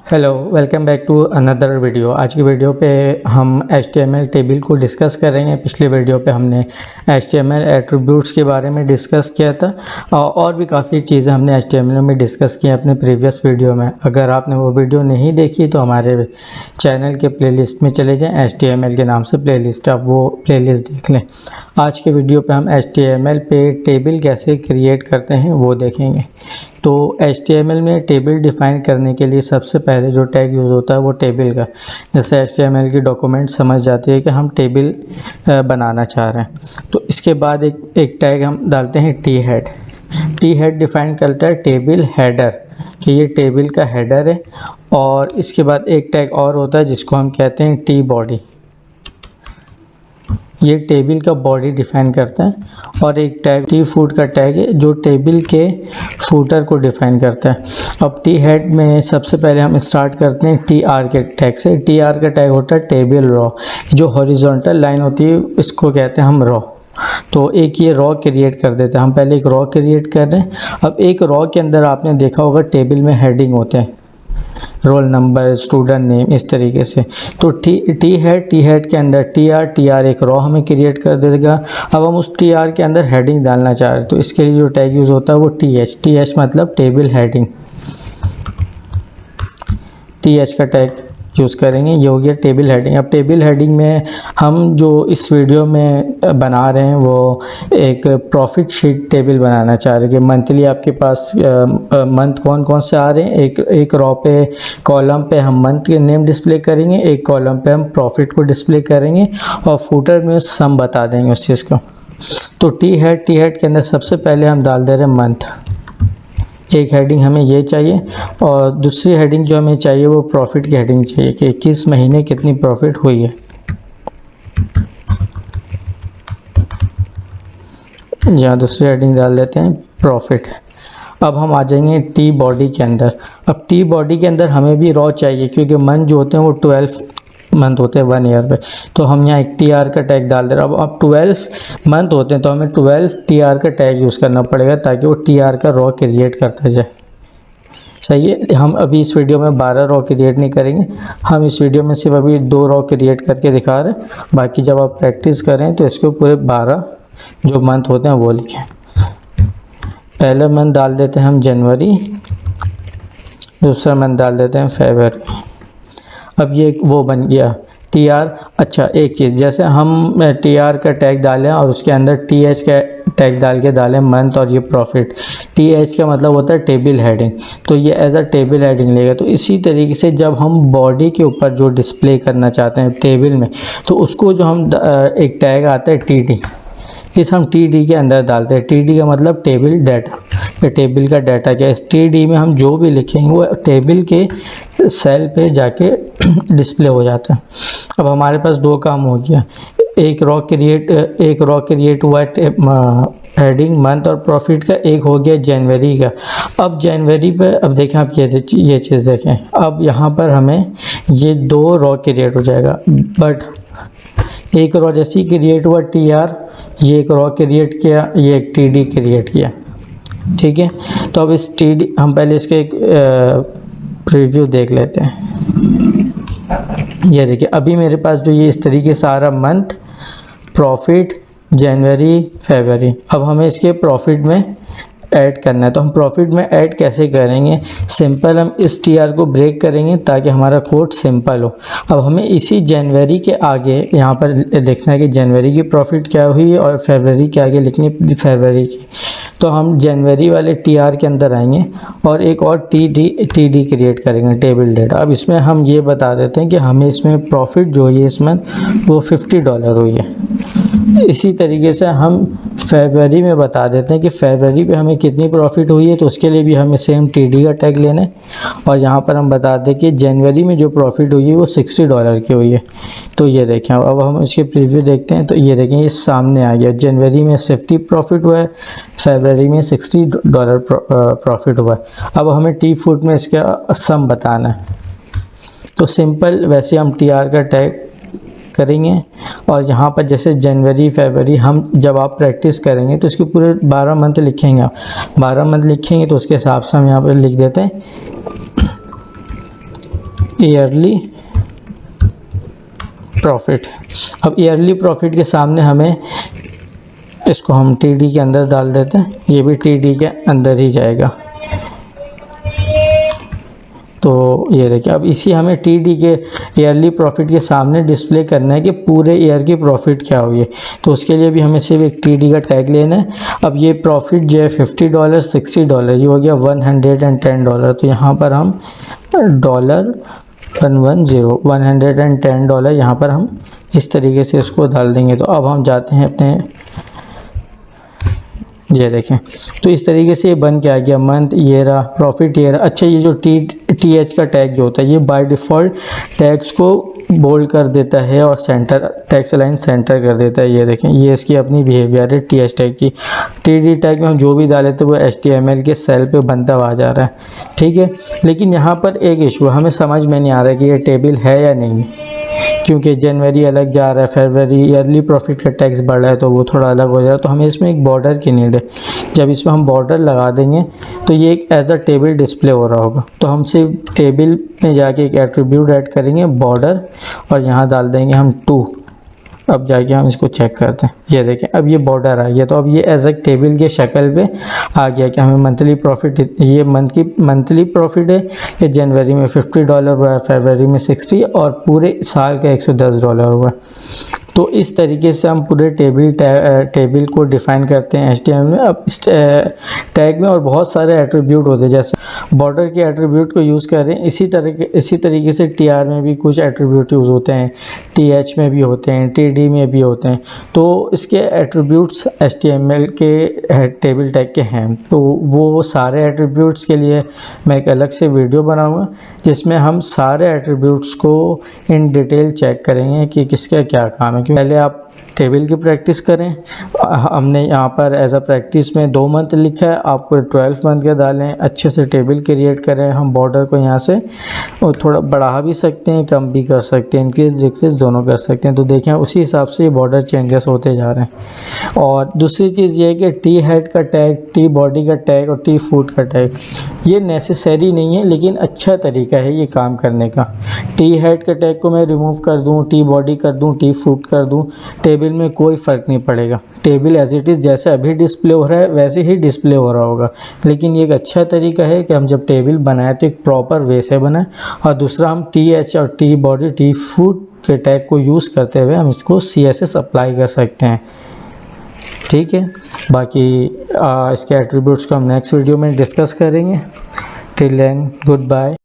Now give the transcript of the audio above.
Hello, welcome back to another video. आज की video पे हम HTML टेबल को डिस्कस करेंगे। पिछले वीडियो पे हमने HTML एट्रीब्यूट्स के बारे में डिस्कस किया था और भी काफ़ी चीज़ें हमने HTML में डिस्कस की अपने प्रीवियस वीडियो में। अगर आपने वो वीडियो नहीं देखी तो हमारे चैनल के प्लेलिस्ट में चले जाएं, HTML के नाम से प्लेलिस्ट, आप वो प्लेलिस्ट देख लें। आज के वीडियो पे हम HTML पे टेबल कैसे क्रिएट करते हैं वो देखेंगे। तो HTML में टेबल डिफ़ाइन करने के लिए सबसे पहले जो टैग यूज़ होता है वो टेबल का। जैसे HTML की डॉक्यूमेंट समझ जाती है कि हम टेबल बनाना चाह रहे हैं, तो इसके बाद एक टैग हम डालते हैं T head. T head define करता है टेबल हेडर, कि ये टेबल का हेडर है। और इसके बाद एक टैग और होता है जिसको हम कहते हैं टी बॉडी, ये टेबल का बॉडी डिफ़ाइन करता है। और एक टैग टी फूट का टैग है जो टेबल के फूटर को डिफ़ाइन करता है। अब टी हेड में सबसे पहले हम स्टार्ट करते हैं टी आर के टैग से। टी आर का टैग होता है टेबल रॉ, जो हॉरिजॉन्टल लाइन होती है इसको कहते हैं हम रॉ। तो एक ये रॉ क्रिएट कर देते हैं हम, पहले एक रॉ क्रिएट कर रहे हैं। अब एक रॉ के अंदर आपने देखा होगा टेबल में हेडिंग होते हैं, रोल नंबर, स्टूडेंट नेम, इस तरीके से। तो टी हेड के अंदर टी आर एक रॉ हमें क्रिएट कर देगा। अब हम उस टी आर के अंदर हेडिंग डालना चाह रहे हैं, तो इसके लिए जो टैग यूज़ होता है वो टी एच मतलब टेबल हेडिंग। टी एच का टैग यूज़ करेंगे, ये हो गया टेबल हेडिंग। अब टेबल हेडिंग में हम जो इस वीडियो में बना रहे हैं वो एक प्रॉफिट शीट टेबल बनाना चाह रहे हैं कि मंथली आपके पास मंथ कौन कौन से आ रहे हैं। एक रॉ पे, कॉलम पे हम मंथ के नेम डिस्प्ले करेंगे, एक कॉलम पे हम प्रॉफिट को डिस्प्ले करेंगे और फुटर में सम बता देंगे उस चीज़ को। तो टी हेड के अंदर सबसे पहले हम डाल दे रहे हैं मंथ। एक हेडिंग हमें ये चाहिए और दूसरी हेडिंग जो हमें चाहिए वो प्रॉफिट की हेडिंग चाहिए कि किस महीने कितनी प्रॉफिट हुई है। यहाँ दूसरी हेडिंग डाल देते हैं प्रॉफिट। अब हम आ जाएंगे टी बॉडी के अंदर। अब टी बॉडी के अंदर हमें भी रॉ चाहिए, क्योंकि मंथ जो होते हैं वो 12 मंथ होते हैं 1 ईयर पे। तो हम यहाँ एक टी आर का टैग डाल दे रहे हैं। अब 12 मंथ होते हैं तो हमें 12 टी आर का टैग यूज़ करना पड़ेगा ताकि वो टी आर का रॉ क्रिएट करता जाए। सही है। हम अभी इस वीडियो में 12 रॉ क्रिएट नहीं करेंगे, हम इस वीडियो में सिर्फ अभी 2 रॉ क्रिएट करके दिखा रहे हैं। बाकी जब आप प्रैक्टिस करें तो इसको पूरे 12 जो मंथ होते हैं वो लिखें। पहला मंथ डाल देते हैं हम जनवरी, दूसरा मंथ डाल देते हैं फरवरी। अब ये वो बन गया टी आर। अच्छा, एक चीज़, जैसे हम टी आर का टैग डालें और उसके अंदर टी एच का टैग डाल के डालें मंथ और ये प्रॉफिट। टी एच का मतलब होता है टेबल हेडिंग, तो ये एज अ टेबल हेडिंग लेगा। तो इसी तरीके से जब हम बॉडी के ऊपर जो डिस्प्ले करना चाहते हैं टेबल में, तो उसको जो हम एक टैग आता है टी डी, इस हम टी डी के अंदर डालते हैं। टी डी का मतलब टेबल डाटा, या टेबल का डाटा क्या है। इस टी डी में हम जो भी लिखेंगे वो टेबल के सेल पे जाके डिस्प्ले हो जाता है। अब हमारे पास 2 काम हो गया, एक रॉ क्रिएट हुआ हेडिंग मंथ और प्रॉफिट का, एक हो गया जनवरी का। अब जनवरी पे अब देखें आप ये चीज़ देखें, अब यहाँ पर हमें ये 2 रॉ क्रिएट हो जाएगा। बट एक रॉ जैसे ही क्रिएट हुआ टी आर, ये एक रॉ क्रिएट किया, ये एक टी डी क्रिएट किया। ठीक है, तो अब इस टी डी हम पहले इसके एक प्रीव्यू देख लेते हैं। ये देखिए, अभी मेरे पास जो ये इस तरीके से सारा मंथ, प्रॉफिट, जनवरी, फरवरी। अब हमें इसके प्रॉफिट में ऐड करना है, तो हम प्रॉफिट में ऐड कैसे करेंगे। सिंपल, हम इस टी आर को ब्रेक करेंगे ताकि हमारा कोड सिंपल हो। अब हमें इसी जनवरी के आगे यहाँ पर लिखना है कि जनवरी की प्रॉफिट क्या हुई और फरवरी के आगे लिखनी है फरवरी की। तो हम जनवरी वाले टी आर के अंदर आएंगे और एक और टी डी क्रिएट करेंगे, टेबल डेटा। अब इसमें हम ये बता देते हैं कि हमें इसमें प्रॉफिट जो है इसमें वो $50 हुई है। इसी तरीके से हम फरवरी में बता देते हैं कि फरवरी पे हमें कितनी प्रॉफिट हुई है, तो उसके लिए भी हमें सेम टी डी का टैग लेना है। और यहाँ पर हम बता दें कि जनवरी में जो प्रॉफिट हुई है वो $60 की हुई है। तो ये देखें, अब हम इसके प्रीव्यू देखते हैं, तो ये देखें ये सामने आ गया, जनवरी में 50 प्रॉफिट हुआ है, फरवरी में $60 प्रॉफिट हुआ है। अब हमें टी फूट में इसका सम बताना है, तो सिंपल वैसे हम टी आर का टैग करेंगे। और यहाँ पर जैसे जनवरी, फरवरी, हम जब आप प्रैक्टिस करेंगे तो इसके पूरे 12 मंथ लिखेंगे। आप 12 मंथ लिखेंगे तो उसके हिसाब से हम यहाँ पर लिख देते हैं ईयरली प्रॉफिट। अब ईयरली प्रॉफिट के सामने हमें इसको हम टीडी के अंदर डाल देते हैं, ये भी टीडी के अंदर ही जाएगा। तो ये देखिए, अब इसी हमें टीडी के ईयरली प्रॉफिट के सामने डिस्प्ले करना है कि पूरे ईयर की प्रॉफिट क्या हुई है। तो उसके लिए भी हमें सिर्फ एक टीडी का टैग लेना है। अब ये प्रॉफिट जो है $50, $60, ये हो गया $110। तो यहाँ पर हम $110 यहाँ पर हम इस तरीके से इसको डाल देंगे। तो अब हम जाते हैं अपने, ये देखें, तो इस तरीके से ये बन के आ गया मंथ, ये रहा प्रॉफिट, ये रहा। अच्छा, ये जो TH का टैग जो होता है ये बाय डिफ़ॉल्ट टैग्स को बोल्ड कर देता है और सेंटर टैक्स लाइन सेंटर कर देता है। ये देखें, ये इसकी अपनी बिहेवियर है TH टैग की। TD टैग में हम जो भी डाले थे वो HTML के सेल पे बनता हुआ जा रहा है, ठीक है। लेकिन यहाँ पर एक इशू हमें समझ में नहीं आ रहा है कि ये टेबल है या नहीं, क्योंकि जनवरी अलग जा रहा है, फरवरी ईयरली प्रॉफिट का टैक्स बढ़ रहा है तो वो थोड़ा अलग हो जाएगा। तो हमें इसमें एक बॉर्डर की नीड है। जब इसमें हम बॉर्डर लगा देंगे तो ये एक एज अ टेबल डिस्प्ले हो रहा होगा। तो हम सिर्फ टेबल में जाके एक एट्रीब्यूट ऐड करेंगे बॉर्डर, और यहाँ डाल देंगे हम 2। अब जाके हम इसको चेक करते हैं, ये देखें अब ये बॉर्डर आ गया। तो अब ये एज ए टेबल के शक्ल पे आ गया कि हमें मंथली प्रॉफिट, ये मंथली प्रॉफिट है कि जनवरी में $50 हुआ है, फरवरी में 60 और पूरे साल का $110 हुआ। तो इस तरीके से हम पूरे टेबल को डिफ़ाइन करते हैं HTML में। अब इस टैग में और बहुत सारे एट्रीब्यूट होते हैं, जैसे बॉर्डर के एट्रीब्यूट को यूज़ कर रहे हैं, इसी तरीके से TR में भी कुछ एट्रीब्यूट यूज़ होते हैं, TH में भी होते हैं, TD में भी होते हैं। तो इसके एट्रीब्यूट्स HTML के टेबल टैग के हैं। तो वो सारे एट्रीब्यूट्स के लिए मैं एक अलग से वीडियो बनाऊँगा जिसमें हम सारे एट्रीब्यूट्स को इन डिटेल चेक करेंगे कि किसका क्या काम है। क्योंकि पहले आप टेबल की प्रैक्टिस करें। हमने यहाँ पर एज अ प्रैक्टिस में 2 मंथ लिखा है, आपको 12 मंथ के डालें, अच्छे से टेबल क्रिएट करें। हम बॉर्डर को यहाँ से थोड़ा बढ़ा भी सकते हैं, कम भी कर सकते हैं, इंक्रीज डिक्रीज दोनों कर सकते हैं। तो देखें उसी हिसाब से ये बॉर्डर चेंजेस होते जा रहे हैं। और दूसरी चीज़ ये है कि T हेड का टैग, T बॉडी का टैग और T फुट का टैग ये नेसेसरी नहीं है, लेकिन अच्छा तरीका है ये काम करने का। T हेड के टैग को मैं रिमूव कर दूँ, T बॉडी कर दूँ, T फुट कर दूँ, टेबल में कोई फ़र्क नहीं पड़ेगा। टेबल एज इट इज़ जैसे अभी डिस्प्ले हो रहा है वैसे ही डिस्प्ले हो रहा होगा। लेकिन ये एक अच्छा तरीका है कि हम जब टेबल बनाए तो एक प्रॉपर वे से बनाए। और दूसरा, हम TH और T बॉडी T फुट के टैग को यूज़ करते हुए हम इसको CSS अप्लाई कर सकते हैं, ठीक है। बाकी इसके एट्रीब्यूट्स को हम नेक्स्ट वीडियो में डिस्कस करेंगे। Till then good bye.